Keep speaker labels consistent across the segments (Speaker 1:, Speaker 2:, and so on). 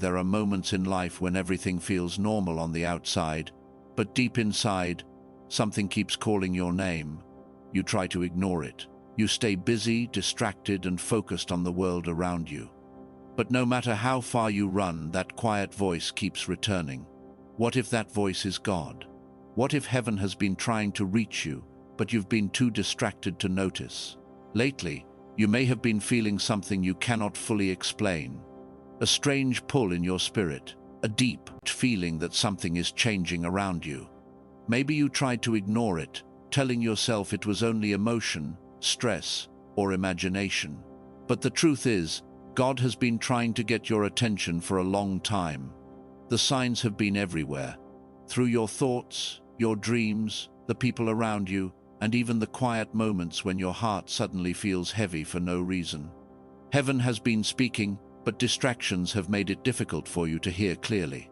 Speaker 1: There are moments in life when everything feels normal on the outside, but deep inside, something keeps calling your name. You try to ignore it. You stay busy, distracted, and focused on the world around you. But no matter how far you run, that quiet voice keeps returning. What if that voice is God? What if heaven has been trying to reach you, but you've been too distracted to notice? Lately, you may have been feeling something you cannot fully explain. A strange pull in your spirit, a deep feeling that something is changing around you. Maybe you tried to ignore it, telling yourself it was only emotion, stress, or imagination. But the truth is, God has been trying to get your attention for a long time. The signs have been everywhere. Through your thoughts, your dreams, the people around you, and even the quiet moments when your heart suddenly feels heavy for no reason. Heaven has been speaking, but distractions have made it difficult for you to hear clearly.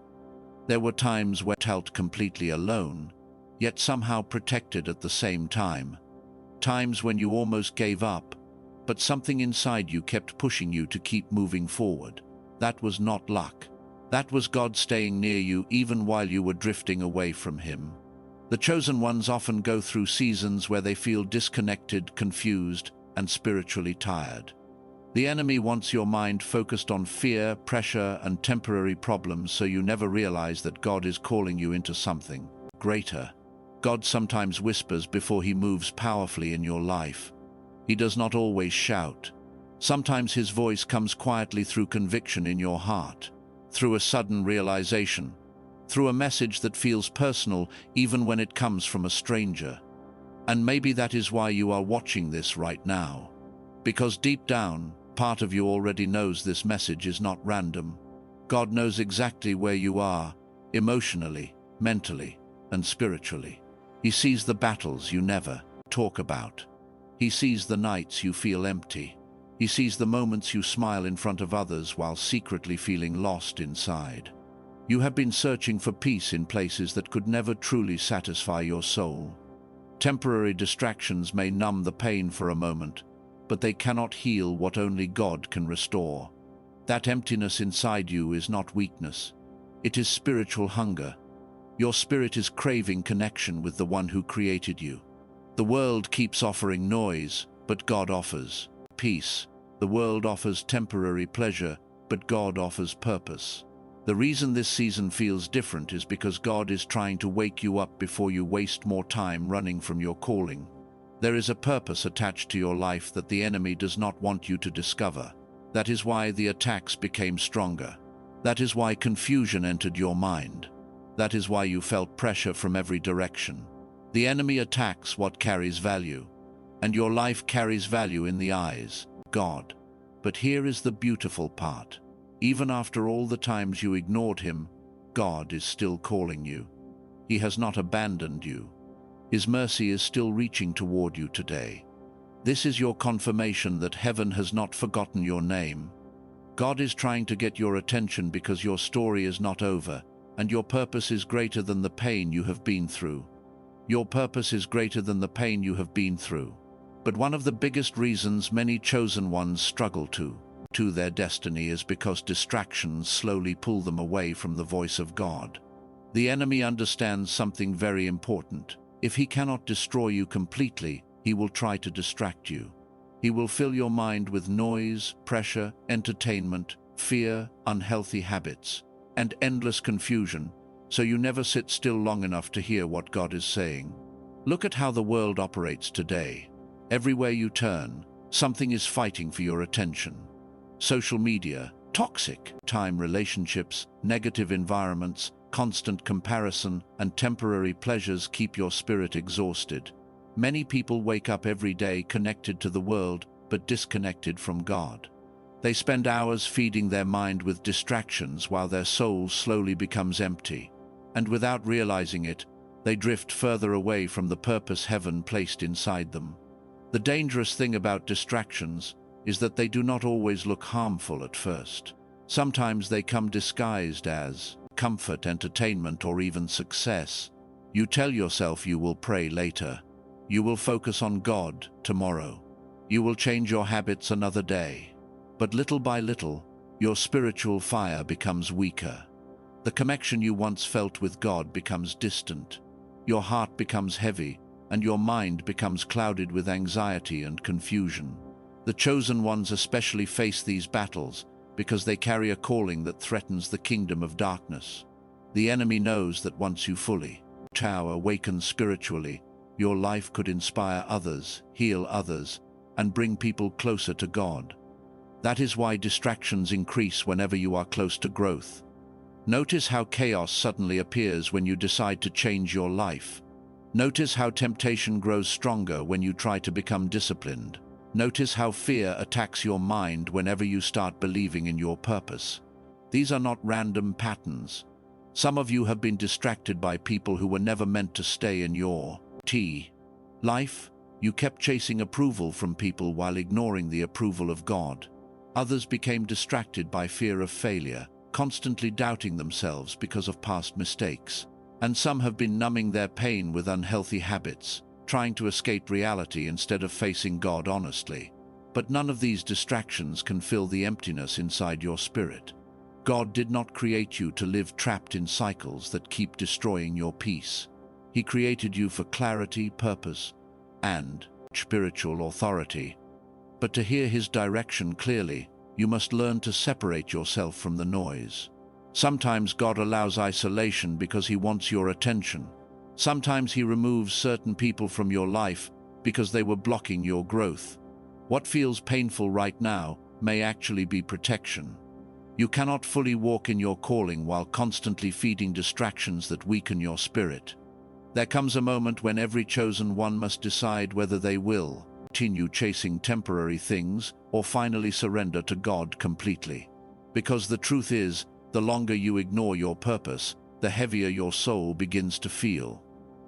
Speaker 1: There were times when you felt completely alone, yet somehow protected at the same time. Times when you almost gave up, but something inside you kept pushing you to keep moving forward. That was not luck. That was God staying near you even while you were drifting away from Him. The chosen ones often go through seasons where they feel disconnected, confused, and spiritually tired. The enemy wants your mind focused on fear, pressure, and temporary problems so you never realize that God is calling you into something greater. God sometimes whispers before He moves powerfully in your life. He does not always shout. Sometimes His voice comes quietly through conviction in your heart, through a sudden realization, through a message that feels personal even when it comes from a stranger. And maybe that is why you are watching this right now. Because deep down, part of you already knows this message is not random. God knows exactly where you are, emotionally, mentally, and spiritually. He sees the battles you never talk about. He sees the nights you feel empty. He sees the moments you smile in front of others while secretly feeling lost inside. You have been searching for peace in places that could never truly satisfy your soul. Temporary distractions may numb the pain for a moment, but they cannot heal what only God can restore. That emptiness inside you is not weakness. It is spiritual hunger. Your spirit is craving connection with the one who created you. The world keeps offering noise, but God offers peace. The world offers temporary pleasure, but God offers purpose. The reason this season feels different is because God is trying to wake you up before you waste more time running from your calling. There is a purpose attached to your life that the enemy does not want you to discover. That is why the attacks became stronger. That is why confusion entered your mind. That is why you felt pressure from every direction. The enemy attacks what carries value, and your life carries value in the eyes of God. But here is the beautiful part. Even after all the times you ignored Him, God is still calling you. He has not abandoned you. His mercy is still reaching toward you today. This is your confirmation that heaven has not forgotten your name. God is trying to get your attention because your story is not over, and your purpose is greater than the pain you have been through. Your purpose is greater than the pain you have been through. But one of the biggest reasons many chosen ones struggle to their destiny is because distractions slowly pull them away from the voice of God. The enemy understands something very important. If he cannot destroy you completely, he will try to distract you. He will fill your mind with noise, pressure, entertainment, fear, unhealthy habits, and endless confusion, so you never sit still long enough to hear what God is saying. Look at how the world operates today. Everywhere you turn, something is fighting for your attention. Social media, toxic time relationships, negative environments, constant comparison, and temporary pleasures keep your spirit exhausted. Many people wake up every day connected to the world, but disconnected from God. They spend hours feeding their mind with distractions while their soul slowly becomes empty. And without realizing it, they drift further away from the purpose heaven placed inside them. The dangerous thing about distractions is that they do not always look harmful at first. Sometimes they come disguised as comfort, entertainment, or even success. You tell yourself you will pray later. You will focus on God tomorrow. You will change your habits another day. But little by little, Your spiritual fire becomes weaker. The connection you once felt with God becomes distant. Your heart becomes heavy, and your mind becomes clouded with anxiety and confusion. The chosen ones especially face these battles because they carry a calling that threatens the kingdom of darkness. The enemy knows that once you fully awaken spiritually, your life could inspire others, heal others, and bring people closer to God. That is why distractions increase whenever you are close to growth. Notice how chaos suddenly appears when you decide to change your life. Notice how temptation grows stronger when you try to become disciplined. Notice how fear attacks your mind whenever you start believing in your purpose. These are not random patterns. Some of you have been distracted by people who were never meant to stay in your life. You kept chasing approval from people while ignoring the approval of God. Others became distracted by fear of failure, constantly doubting themselves because of past mistakes. And some have been numbing their pain with unhealthy habits, trying to escape reality instead of facing God honestly. But none of these distractions can fill the emptiness inside your spirit. God did not create you to live trapped in cycles that keep destroying your peace. He created you for clarity, purpose, and spiritual authority. But to hear His direction clearly, you must learn to separate yourself from the noise. Sometimes God allows isolation because He wants your attention. Sometimes He removes certain people from your life because they were blocking your growth. What feels painful right now may actually be protection. You cannot fully walk in your calling while constantly feeding distractions that weaken your spirit. There comes a moment when every chosen one must decide whether they will continue chasing temporary things or finally surrender to God completely. Because the truth is, the longer you ignore your purpose, the heavier your soul begins to feel.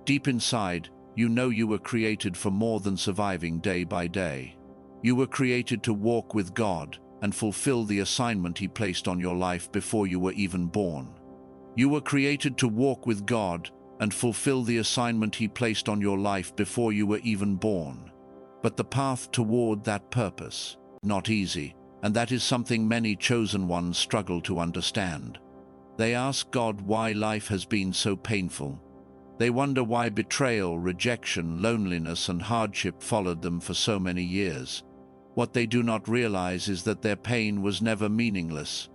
Speaker 1: Deep inside, you know you were created for more than surviving day by day. You were created to walk with God and fulfill the assignment He placed on your life before you were even born. You were created to walk with God and fulfill the assignment He placed on your life before you were even born. But the path toward that purpose, not easy, and that is something many chosen ones struggle to understand. They ask God why life has been so painful. They wonder why betrayal, rejection, loneliness, and hardship followed them for so many years. What they do not realize is that their pain was never meaningless.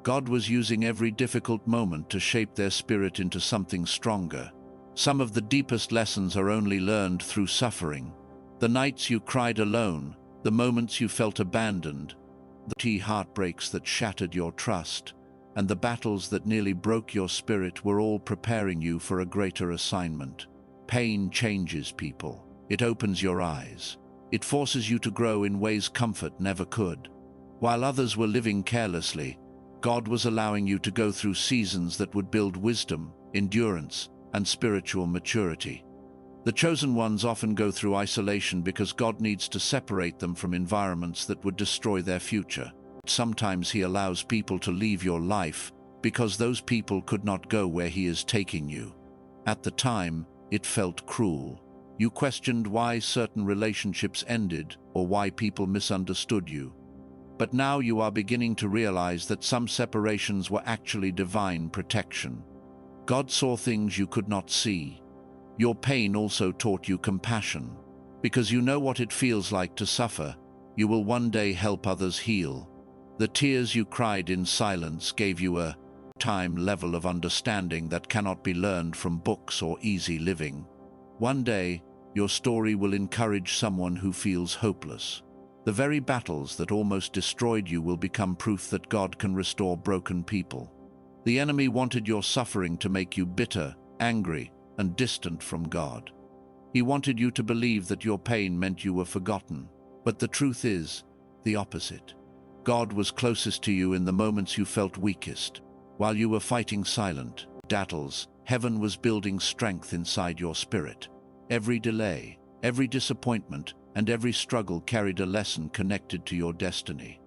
Speaker 1: God was using every difficult moment to shape their spirit into something stronger. Some of the deepest lessons are only learned through suffering. The nights you cried alone, the moments you felt abandoned, the heartbreaks that shattered your trust, and the battles that nearly broke your spirit were all preparing you for a greater assignment. Pain changes people. It opens your eyes. It forces you to grow in ways comfort never could. While others were living carelessly, God was allowing you to go through seasons that would build wisdom, endurance, and spiritual maturity. The chosen ones often go through isolation because God needs to separate them from environments that would destroy their future. Sometimes He allows people to leave your life because those people could not go where He is taking you. At the time, it felt cruel. You questioned why certain relationships ended or why people misunderstood you. But now you are beginning to realize that some separations were actually divine protection. God saw things you could not see. Your pain also taught you compassion. Because you know what it feels like to suffer, you will one day help others heal. The tears you cried in silence gave you a time level of understanding that cannot be learned from books or easy living. One day, your story will encourage someone who feels hopeless. The very battles that almost destroyed you will become proof that God can restore broken people. The enemy wanted your suffering to make you bitter, angry, and distant from God. He wanted you to believe that your pain meant you were forgotten. But the truth is the opposite. God was closest to you in the moments you felt weakest. While you were fighting silent battles, heaven was building strength inside your spirit. Every delay, every disappointment, and every struggle carried a lesson connected to your destiny.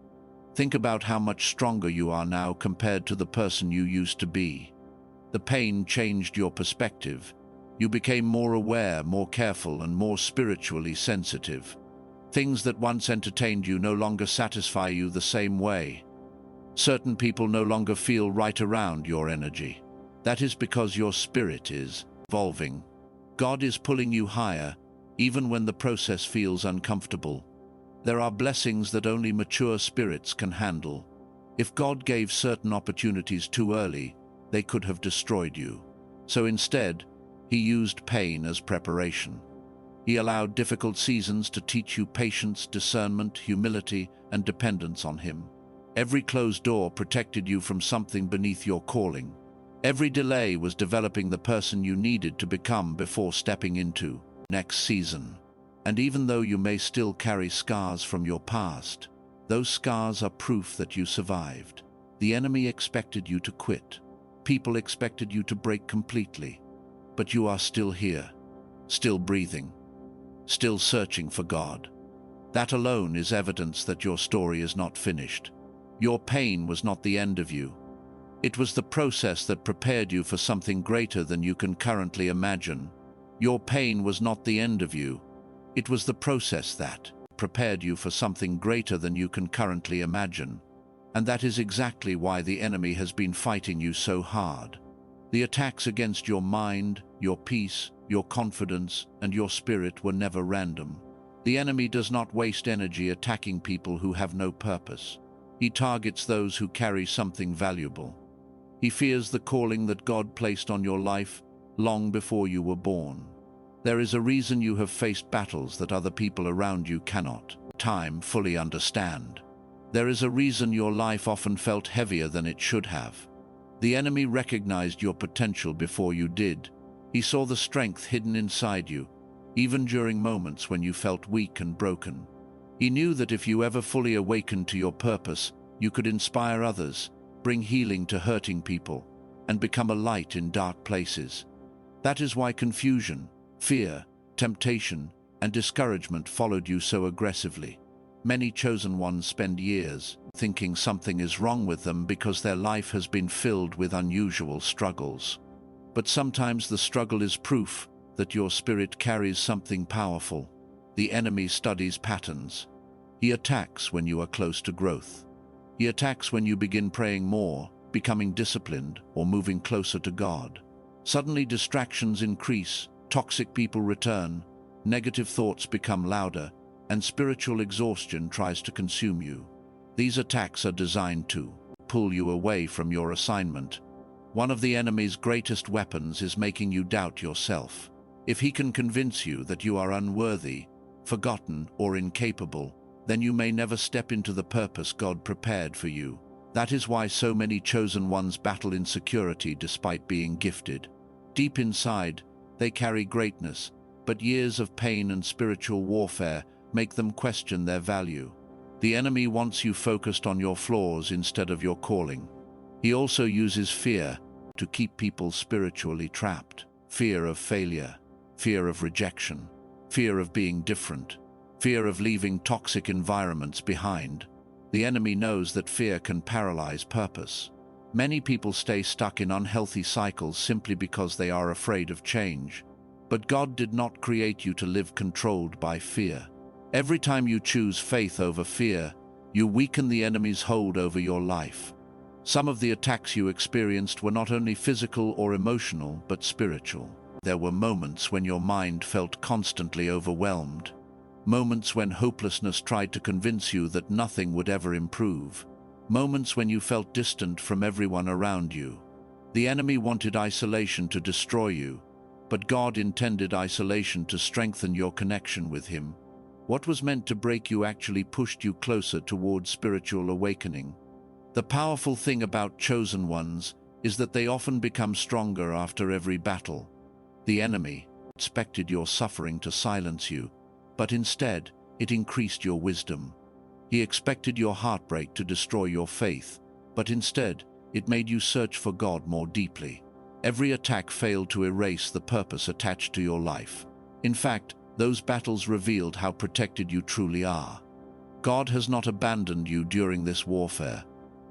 Speaker 1: Think about how much stronger you are now compared to the person you used to be. The pain changed your perspective. You became more aware, more careful, and more spiritually sensitive. Things that once entertained you no longer satisfy you the same way. Certain people no longer feel right around your energy. That is because your spirit is evolving. God is pulling you higher, even when the process feels uncomfortable. There are blessings that only mature spirits can handle. If God gave certain opportunities too early, they could have destroyed you. So instead, He used pain as preparation. He allowed difficult seasons to teach you patience, discernment, humility, and dependence on Him. Every closed door protected you from something beneath your calling. Every delay was developing the person you needed to become before stepping into next season. And even though you may still carry scars from your past, those scars are proof that you survived. The enemy expected you to quit. People expected you to break completely. But you are still here, still breathing, still searching for God. That alone is evidence that your story is not finished. Your pain was not the end of you. It was the process that prepared you for something greater than you can currently imagine. Your pain was not the end of you. It was the process that prepared you for something greater than you can currently imagine. And that is exactly why the enemy has been fighting you so hard. The attacks against your mind, your peace, your confidence, and your spirit were never random. The enemy does not waste energy attacking people who have no purpose. He targets those who carry something valuable. He fears the calling that God placed on your life long before you were born. There is a reason you have faced battles that other people around you cannot fully understand. There is a reason your life often felt heavier than it should have. The enemy recognized your potential before you did. He saw the strength hidden inside you, even during moments when you felt weak and broken. He knew that if you ever fully awakened to your purpose, you could inspire others, bring healing to hurting people, and become a light in dark places. That is why confusion, fear, temptation, and discouragement followed you so aggressively. Many chosen ones spend years thinking something is wrong with them because their life has been filled with unusual struggles. But sometimes the struggle is proof that your spirit carries something powerful. The enemy studies patterns. He attacks when you are close to growth. He attacks when you begin praying more, becoming disciplined, or moving closer to God. Suddenly distractions increase, toxic people return, negative thoughts become louder, and spiritual exhaustion tries to consume you. These attacks are designed to pull you away from your assignment. One of the enemy's greatest weapons is making you doubt yourself. If he can convince you that you are unworthy, forgotten, or incapable, then you may never step into the purpose God prepared for you. That is why so many chosen ones battle insecurity despite being gifted. Deep inside, they carry greatness, but years of pain and spiritual warfare make them question their value. The enemy wants you focused on your flaws instead of your calling. He also uses fear to keep people spiritually trapped. Fear of failure, fear of rejection, fear of being different, fear of leaving toxic environments behind. The enemy knows that fear can paralyze purpose. Many people stay stuck in unhealthy cycles simply because they are afraid of change. But God did not create you to live controlled by fear. Every time you choose faith over fear, you weaken the enemy's hold over your life. Some of the attacks you experienced were not only physical or emotional, but spiritual. There were moments when your mind felt constantly overwhelmed. Moments when hopelessness tried to convince you that nothing would ever improve. Moments when you felt distant from everyone around you. The enemy wanted isolation to destroy you, but God intended isolation to strengthen your connection with Him. What was meant to break you actually pushed you closer towards spiritual awakening. The powerful thing about chosen ones is that they often become stronger after every battle. The enemy expected your suffering to silence you, but instead, it increased your wisdom. He expected your heartbreak to destroy your faith, but instead, it made you search for God more deeply. Every attack failed to erase the purpose attached to your life. In fact, those battles revealed how protected you truly are. God has not abandoned you during this warfare.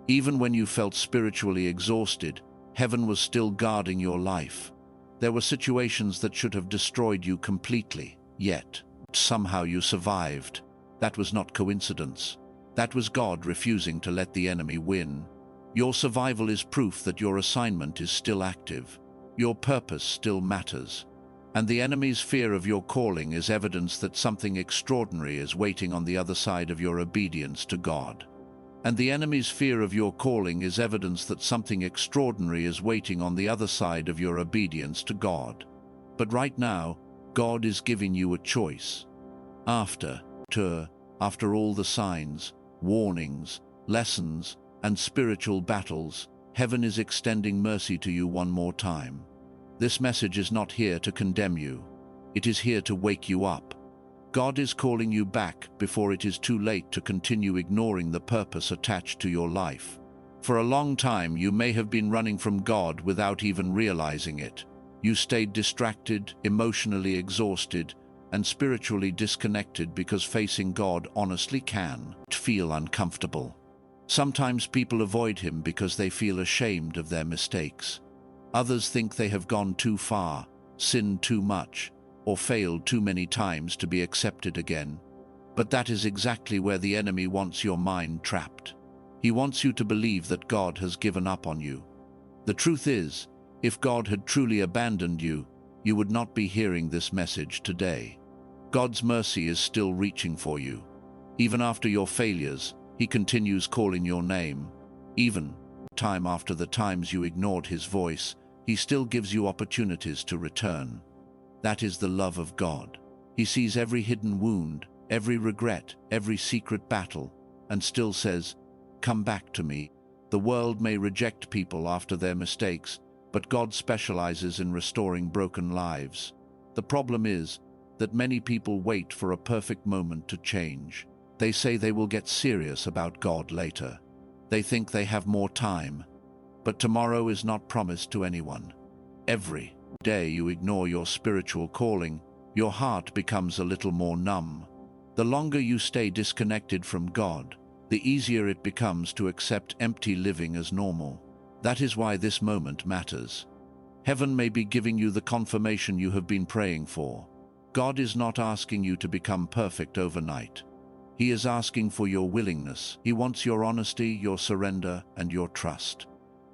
Speaker 1: Even when you felt spiritually exhausted, heaven was still guarding your life. There were situations that should have destroyed you completely, yet somehow you survived. That was not coincidence. That was God refusing to let the enemy win. Your survival is proof that your assignment is still active. Your purpose still matters. And the enemy's fear of your calling is evidence that something extraordinary is waiting on the other side of your obedience to God. And the enemy's fear of your calling is evidence that something extraordinary is waiting on the other side of your obedience to God. But right now, God is giving you a choice. After all the signs, warnings, lessons, and spiritual battles, heaven is extending mercy to you one more time. This message is not here to condemn you. It is here to wake you up. God is calling you back before it is too late to continue ignoring the purpose attached to your life. For a long time, you may have been running from God without even realizing it. You stayed distracted, emotionally exhausted, and spiritually disconnected because facing God honestly can feel uncomfortable. Sometimes people avoid Him because they feel ashamed of their mistakes. Others think they have gone too far, sinned too much, or failed too many times to be accepted again. But that is exactly where the enemy wants your mind trapped. He wants you to believe that God has given up on you. The truth is, if God had truly abandoned you, you would not be hearing this message today. God's mercy is still reaching for you. Even after your failures, He continues calling your name. Even time after the times you ignored His voice, He still gives you opportunities to return. That is the love of God. He sees every hidden wound, every regret, every secret battle, and still says, "Come back to me." The world may reject people after their mistakes, but God specializes in restoring broken lives. The problem is that many people wait for a perfect moment to change. They say they will get serious about God later. They think they have more time. But tomorrow is not promised to anyone. Every day you ignore your spiritual calling, your heart becomes a little more numb. The longer you stay disconnected from God, the easier it becomes to accept empty living as normal. That is why this moment matters. Heaven may be giving you the confirmation you have been praying for. God is not asking you to become perfect overnight. He is asking for your willingness. He wants your honesty, your surrender, and your trust.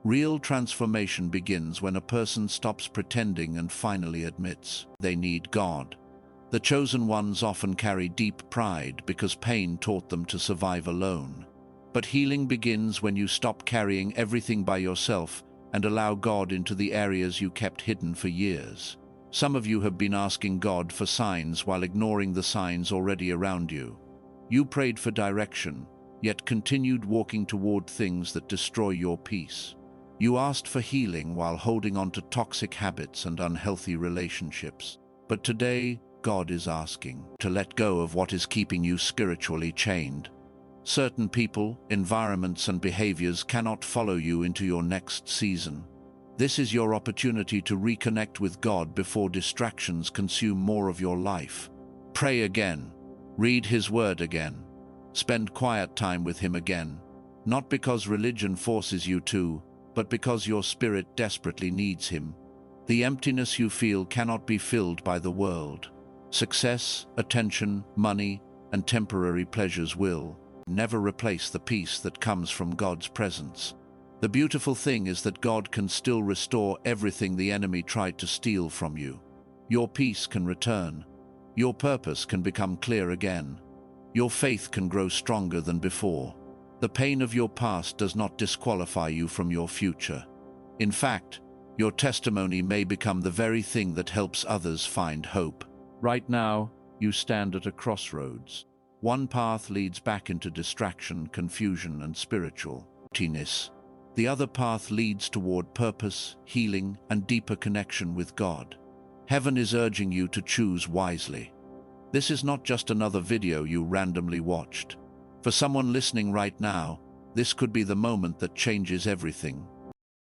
Speaker 1: Real transformation begins when a person stops pretending and finally admits they need God. The chosen ones often carry deep pride because pain taught them to survive alone. But healing begins when you stop carrying everything by yourself and allow God into the areas you kept hidden for years. Some of you have been asking God for signs while ignoring the signs already around you. You prayed for direction, yet continued walking toward things that destroy your peace. You asked for healing while holding on to toxic habits and unhealthy relationships. But today, God is asking to let go of what is keeping you spiritually chained. Certain people, environments, and behaviors cannot follow you into your next season. This is your opportunity to reconnect with God before distractions consume more of your life. Pray again. Read His Word again. Spend quiet time with Him again. Not because religion forces you to, but because your spirit desperately needs Him. The emptiness you feel cannot be filled by the world. Success, attention, money, and temporary pleasures will never replace the peace that comes from God's presence. The beautiful thing is that God can still restore everything the enemy tried to steal from you. Your peace can return. Your purpose can become clear again. Your faith can grow stronger than before. The pain of your past does not disqualify you from your future. In fact, your testimony may become the very thing that helps others find hope. Right now, you stand at a crossroads. One path leads back into distraction, confusion, and spiritual emptiness. The other path leads toward purpose, healing, and deeper connection with God. Heaven is urging you to choose wisely. This is not just another video you randomly watched. For someone listening right now, this could be the moment that changes everything.